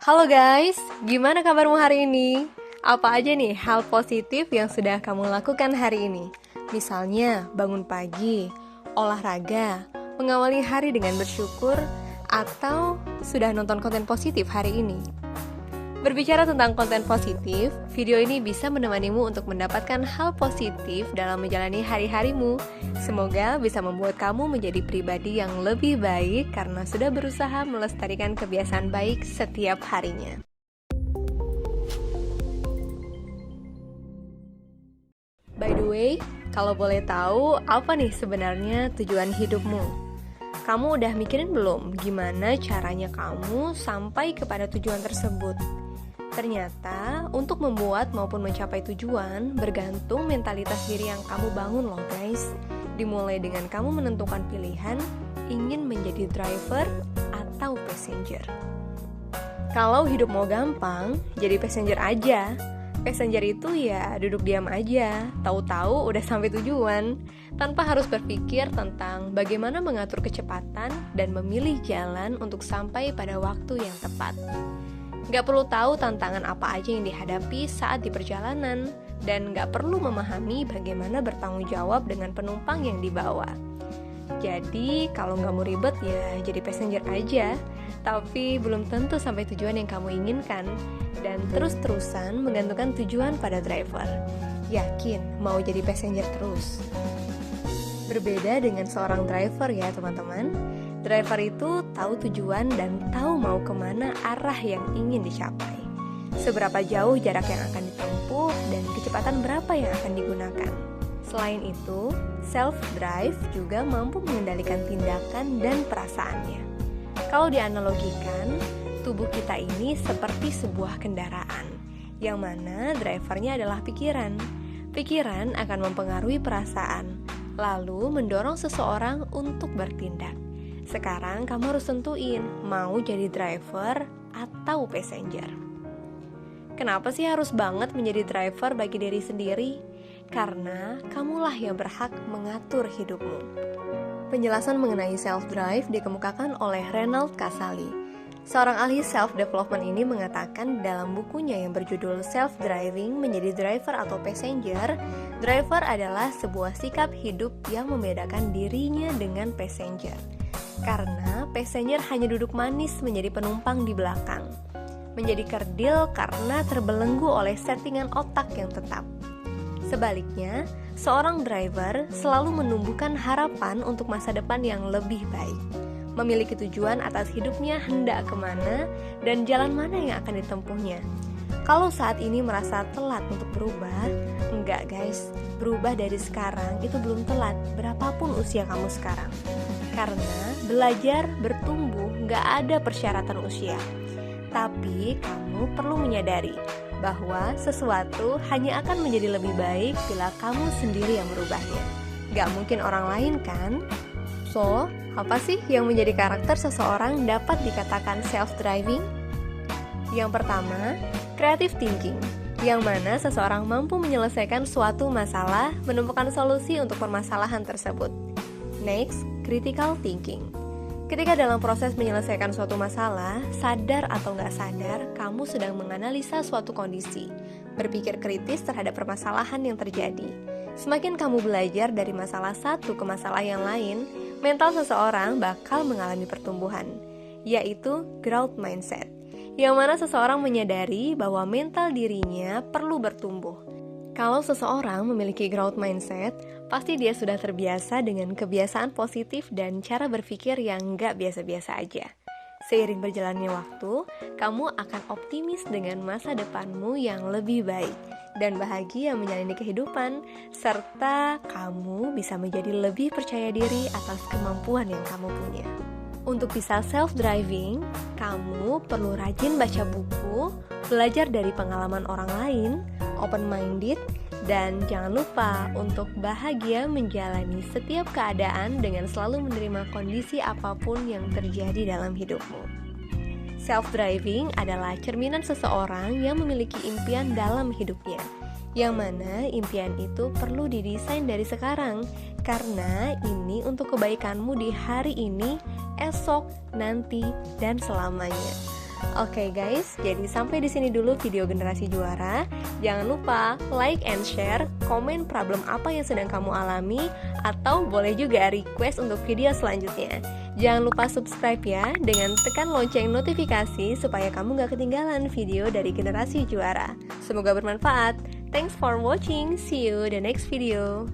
Halo guys, gimana kabarmu hari ini? Apa aja nih hal positif yang sudah kamu lakukan hari ini? Misalnya bangun pagi, olahraga, mengawali hari dengan bersyukur, atau sudah nonton konten positif hari ini? Berbicara tentang konten positif, video ini bisa menemanimu untuk mendapatkan hal positif dalam menjalani hari-harimu. Semoga bisa membuat kamu menjadi pribadi yang lebih baik karena sudah berusaha melestarikan kebiasaan baik setiap harinya. By the way, kalau boleh tahu, apa nih sebenarnya tujuan hidupmu? Kamu udah mikirin belum gimana caranya kamu sampai kepada tujuan tersebut? Ternyata, untuk membuat maupun mencapai tujuan bergantung mentalitas diri yang kamu bangun loh guys. Dimulai dengan kamu menentukan pilihan, ingin menjadi driver atau passenger. Kalau hidup mau gampang, jadi passenger aja. Passenger itu ya duduk diam aja, tahu-tahu udah sampai tujuan, tanpa harus berpikir tentang bagaimana mengatur kecepatan dan memilih jalan untuk sampai pada waktu yang tepat. Gak perlu tahu tantangan apa aja yang dihadapi saat di perjalanan, dan gak perlu memahami bagaimana bertanggung jawab dengan penumpang yang dibawa. Jadi, kalau gak mau ribet ya jadi passenger aja, tapi belum tentu sampai tujuan yang kamu inginkan, dan terus-terusan menggantungkan tujuan pada driver. Yakin mau jadi passenger terus? Berbeda dengan seorang driver ya teman-teman. Driver itu tahu tujuan dan tahu mau kemana arah yang ingin dicapai. Seberapa jauh jarak yang akan ditempuh dan kecepatan berapa yang akan digunakan. Selain itu, self-drive juga mampu mengendalikan tindakan dan perasaannya. Kalau dianalogikan, tubuh kita ini seperti sebuah kendaraan, yang mana drivernya adalah pikiran. Pikiran akan mempengaruhi perasaan, lalu mendorong seseorang untuk bertindak. Sekarang kamu harus tentuin mau jadi driver atau passenger. Kenapa sih harus banget menjadi driver bagi diri sendiri? Karena kamulah yang berhak mengatur hidupmu. Penjelasan mengenai self-drive dikemukakan oleh Renald Casali. Seorang ahli self-development ini mengatakan dalam bukunya yang berjudul Self-Driving Menjadi Driver atau Passenger, driver adalah sebuah sikap hidup yang membedakan dirinya dengan passenger. Karena passenger hanya duduk manis menjadi penumpang di belakang, menjadi kerdil karena terbelenggu oleh settingan otak yang tetap. Sebaliknya, seorang driver selalu menumbuhkan harapan untuk masa depan yang lebih baik, memiliki tujuan atas hidupnya hendak kemana dan jalan mana yang akan ditempuhnya. Kalau saat ini merasa telat untuk berubah, enggak guys, berubah dari sekarang itu belum telat, berapapun usia kamu sekarang. Karena belajar, bertumbuh, gak ada persyaratan usia. Tapi kamu perlu menyadari bahwa sesuatu hanya akan menjadi lebih baik bila kamu sendiri yang merubahnya. Gak mungkin orang lain kan? So, apa sih yang menjadi karakter seseorang dapat dikatakan self-driving? Yang pertama, creative thinking, yang mana seseorang mampu menyelesaikan suatu masalah, menemukan solusi untuk permasalahan tersebut. Next, critical thinking. Ketika dalam proses menyelesaikan suatu masalah, sadar atau nggak sadar, kamu sedang menganalisa suatu kondisi, berpikir kritis terhadap permasalahan yang terjadi. Semakin kamu belajar dari masalah satu ke masalah yang lain, mental seseorang bakal mengalami pertumbuhan, yaitu growth mindset, yang mana seseorang menyadari bahwa mental dirinya perlu bertumbuh. Kalau seseorang memiliki growth mindset, pasti dia sudah terbiasa dengan kebiasaan positif dan cara berpikir yang nggak biasa-biasa aja. Seiring berjalannya waktu, kamu akan optimis dengan masa depanmu yang lebih baik dan bahagia menjalani kehidupan, serta kamu bisa menjadi lebih percaya diri atas kemampuan yang kamu punya. Untuk bisa self-driving, kamu perlu rajin baca buku, belajar dari pengalaman orang lain, open-minded, dan jangan lupa untuk bahagia menjalani setiap keadaan dengan selalu menerima kondisi apapun yang terjadi dalam hidupmu. Self-driving adalah cerminan seseorang yang memiliki impian dalam hidupnya, yang mana impian itu perlu didesain dari sekarang, karena ini untuk kebaikanmu di hari ini, esok, nanti, dan selamanya. Oke guys, jadi sampai di sini dulu video generasi juara. Jangan lupa like and share, komen problem apa yang sedang kamu alami, atau boleh juga request untuk video selanjutnya. Jangan lupa subscribe ya, dengan tekan lonceng notifikasi supaya kamu gak ketinggalan video dari generasi juara. Semoga bermanfaat. Thanks for watching, see you the next video.